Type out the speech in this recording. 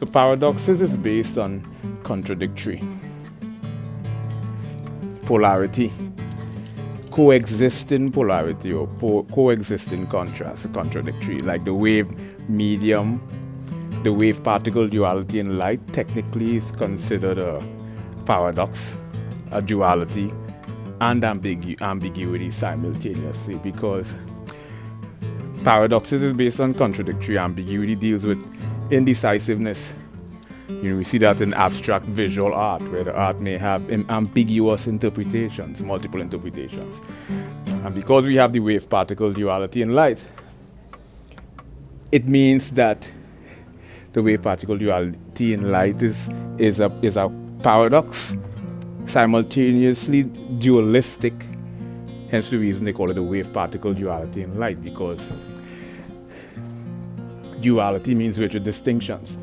So paradoxes is based on contradictory, polarity, coexisting polarity or coexisting contrast, contradictory, like the wave medium, the wave particle duality in light technically is considered a paradox, a duality, and ambiguity simultaneously, because paradoxes is based on contradictory, ambiguity deals with indecisiveness. We see that in abstract visual art, where the art may have ambiguous interpretations, multiple interpretations. And because we have the wave-particle duality in light, it means that the wave-particle duality in light is a paradox, simultaneously dualistic, hence the reason they call it the wave-particle duality in light, because duality means virtual distinctions.